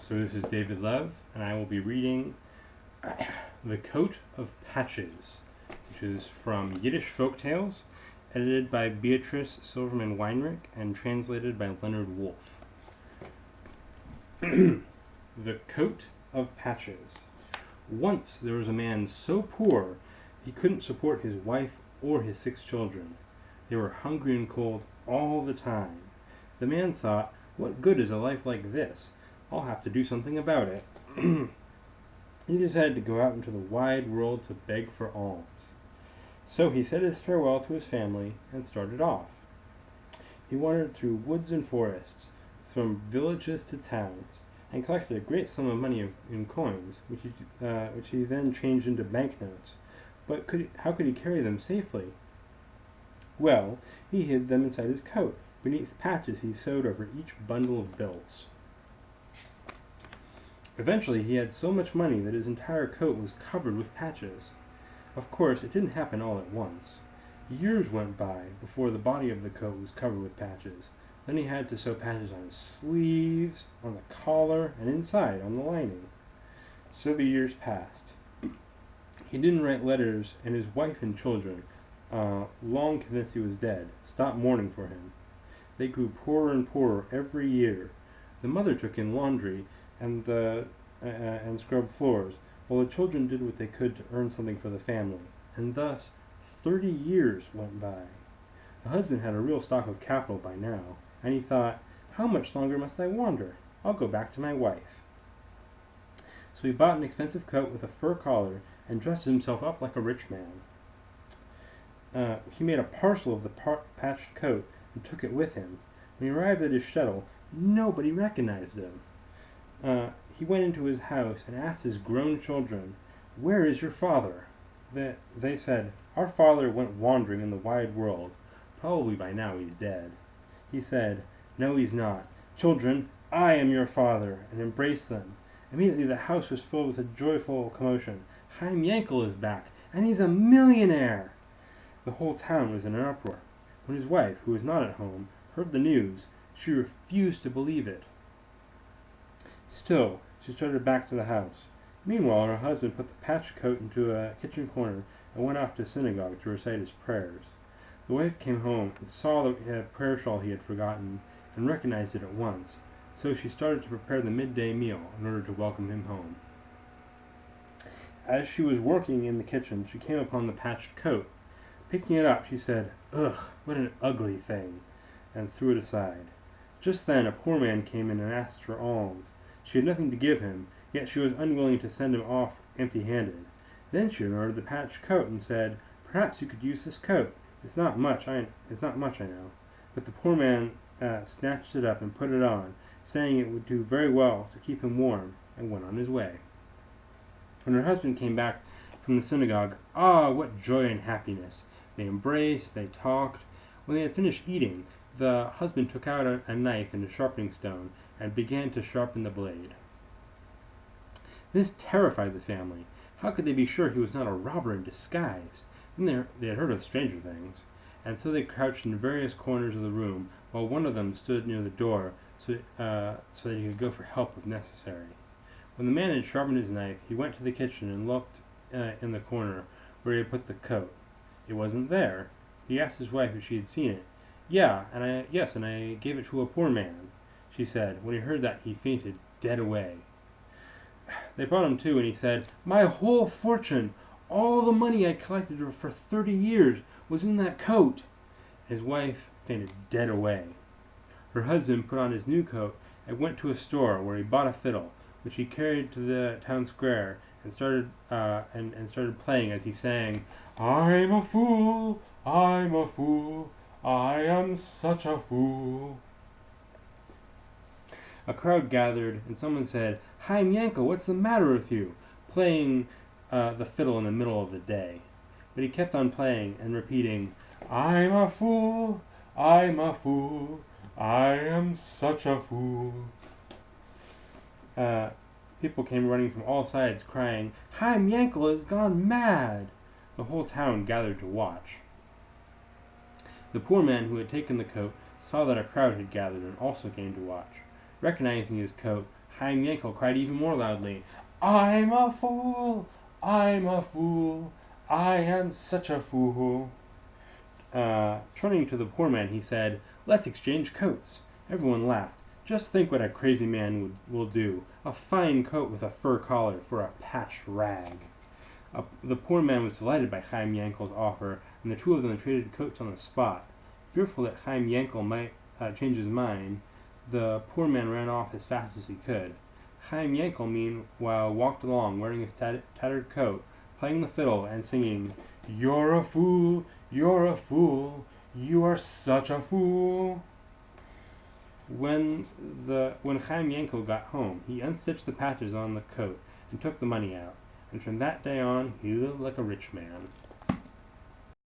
So this is David Lev, and I will be reading The Coat of Patches, which is from Yiddish Folktales, edited by Beatrice Silverman Weinrich, and translated by Leonard Wolf. The Coat of Patches. Once there was a man so poor he couldn't support his wife or his 6 children. They were hungry and cold all the time. The man thought, "What good is a life like this? I'll have to do something about it." He decided to go out into the wide world to beg for alms. So he said his farewell to his family and started off. He wandered through woods and forests, from villages to towns, and collected a great sum of money in coins, which he then changed into banknotes. But how could he carry them safely? Well, he hid them inside his coat, beneath patches he sewed over each bundle of bills. Eventually he had so much money that his entire coat was covered with patches. Of course, it didn't happen all at once. Years went by before the body of the coat was covered with patches. Then he had to sew patches on his sleeves, on the collar, and inside on the lining. So the years passed. He didn't write letters, and his wife and children, long convinced he was dead, stopped mourning for him. They grew poorer and poorer every year. The mother took in laundry and scrubbed floors, while the children did what they could to earn something for the family. And thus 30 years went by. The husband had a real stock of capital by now, and he thought, "How much longer must I wander? I'll go back to my wife." So he bought an expensive coat with a fur collar and dressed himself up like a rich man. He made a parcel of the patched coat and took it with him. When he arrived at his shtetl, nobody recognized him. He went into his house and asked his grown children, "Where is your father?" They said, "Our father went wandering in the wide world. Probably by now he's dead." He said, "No, he's not. Children, I am your father," and embraced them. Immediately the house was filled with a joyful commotion. "Chaim Yankel is back, and he's a millionaire!" The whole town was in an uproar. When his wife, who was not at home, heard the news, she refused to believe it. Still, she started back to the house. Meanwhile, her husband put the patched coat into a kitchen corner and went off to synagogue to recite his prayers. The wife came home and saw the prayer shawl he had forgotten and recognized it at once, so she started to prepare the midday meal in order to welcome him home. As she was working in the kitchen, she came upon the patched coat. Picking it up, she said, "Ugh, what an ugly thing," and threw it aside. Just then a poor man came in and asked for alms. She had nothing to give him, yet she was unwilling to send him off empty-handed. Then she remembered the patched coat and said, "Perhaps you could use this coat. It's not much, I know." But the poor man snatched it up and put it on, saying it would do very well to keep him warm, and went on his way. When her husband came back from the synagogue, what joy and happiness! They embraced, they talked. When they had finished eating, the husband took out a knife and a sharpening stone and began to sharpen the blade. This terrified the family. How could they be sure he was not a robber in disguise? Then they had heard of stranger things, and so they crouched in various corners of the room, while one of them stood near the door so that he could go for help if necessary. When the man had sharpened his knife, he went to the kitchen and looked in the corner where he had put the coat. It wasn't there. He asked his wife if she had seen it. Yes, and I gave it to a poor man," she said. When he heard that, he fainted dead away. They brought him to, and he said, "My whole fortune, all the money I collected for 30 years, was in that coat." His wife fainted dead away. Her husband put on his new coat and went to a store where he bought a fiddle, which he carried to the town square and started playing as he sang, "I'm a fool, I'm a fool, I am such a fool." A crowd gathered, and someone said, "Chaim Yankel, what's the matter with you?" playing the fiddle in the middle of the day. But he kept on playing and repeating, "I'm a fool, I'm a fool, I am such a fool." People came running from all sides, crying, "Chaim Yankel has gone mad!" The whole town gathered to watch. The poor man who had taken the coat saw that a crowd had gathered and also came to watch. Recognizing his coat, Chaim Yankel cried even more loudly, "I'm a fool! I'm a fool! I am such a fool!" Turning to the poor man, he said, "Let's exchange coats." Everyone laughed. "Just think what a crazy man will do. A fine coat with a fur collar for a patched rag." The poor man was delighted by Chaim Yankel's offer, and the two of them traded coats on the spot. Fearful that Chaim Yankel might change his mind, the poor man ran off as fast as he could. Chaim Yankel, meanwhile, walked along, wearing his tattered coat, playing the fiddle and singing, "You're a fool, you're a fool, you are such a fool." When Chaim Yankel got home, he unstitched the patches on the coat and took the money out, and from that day on he lived like a rich man.